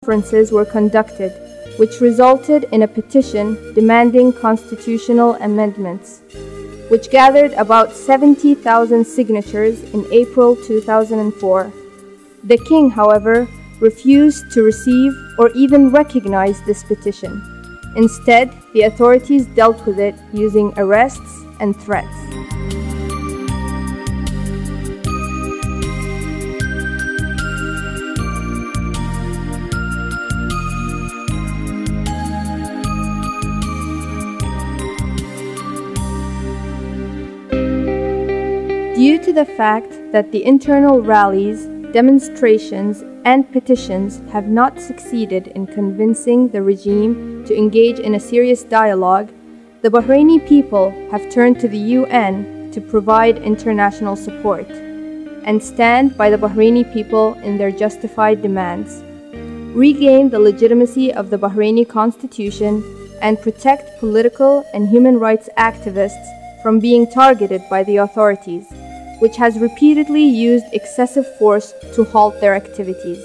conferences were conducted, which resulted in a petition demanding constitutional amendments, which gathered about 70,000 signatures in April 2004. The king, however, refused to receive or even recognize this petition. Instead, the authorities dealt with it using arrests and threats. Due to the fact that the internal rallies, demonstrations, and petitions have not succeeded in convincing the regime to engage in a serious dialogue, the Bahraini people have turned to the UN to provide international support and stand by the Bahraini people in their justified demands, regain the legitimacy of the Bahraini constitution, and protect political and human rights activists from being targeted by the authorities, which has repeatedly used excessive force to halt their activities.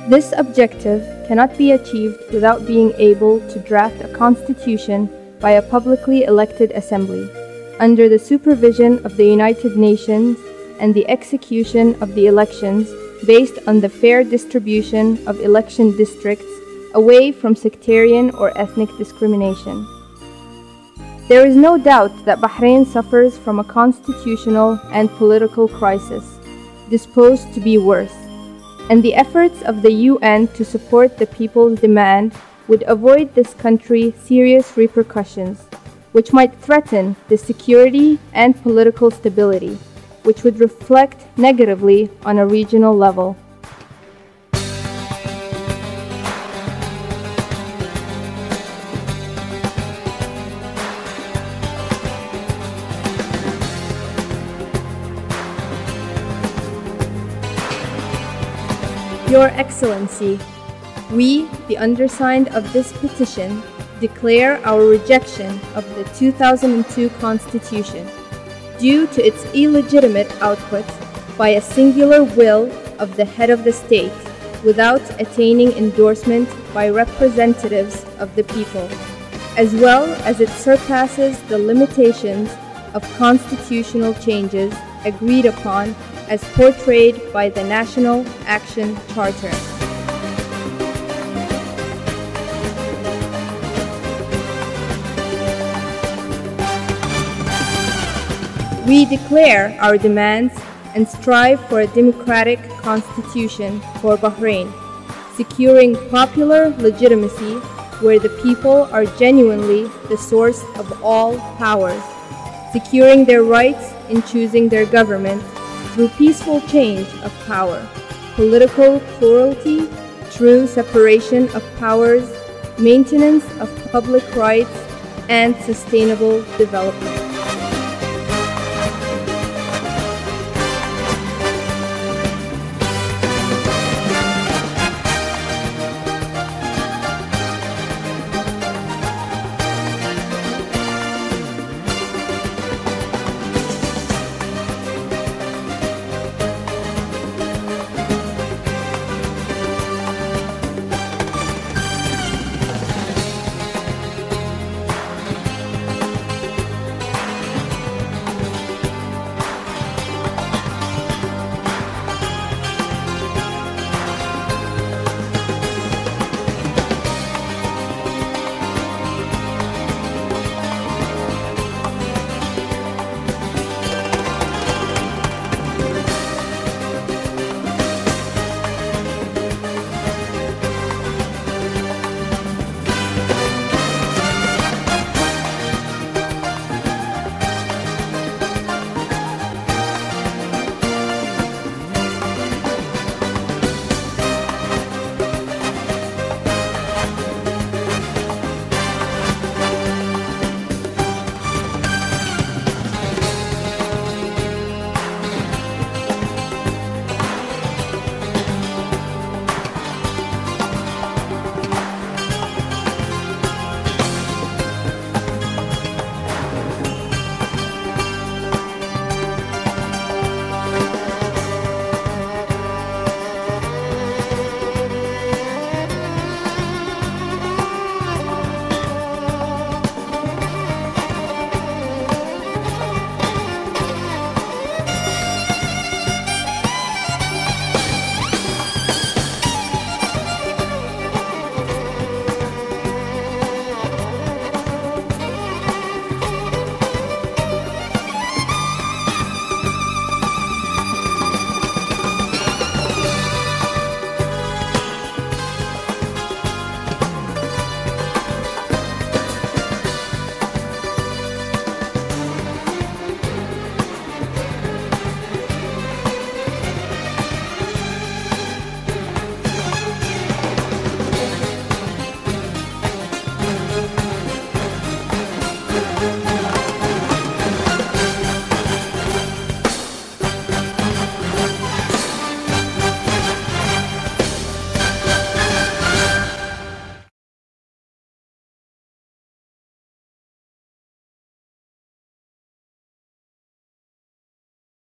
This objective cannot be achieved without being able to draft a constitution by a publicly elected assembly, under the supervision of the United Nations, and the execution of the elections based on the fair distribution of election districts away from sectarian or ethnic discrimination. There is no doubt that Bahrain suffers from a constitutional and political crisis, disposed to be worse, and the efforts of the UN to support the people's demand would avoid this country serious repercussions, which might threaten the security and political stability, which would reflect negatively on a regional level. Your Excellency, we, the undersigned of this petition, declare our rejection of the 2002 Constitution due to its illegitimate output by a singular will of the head of the state without attaining endorsement by representatives of the people, as well as it surpasses the limitations of constitutional changes agreed upon as portrayed by the National Action Charter. We declare our demands and strive for a democratic constitution for Bahrain, securing popular legitimacy where the people are genuinely the source of all powers, securing their rights in choosing their government through peaceful change of power, political plurality, true separation of powers, maintenance of public rights, and sustainable development.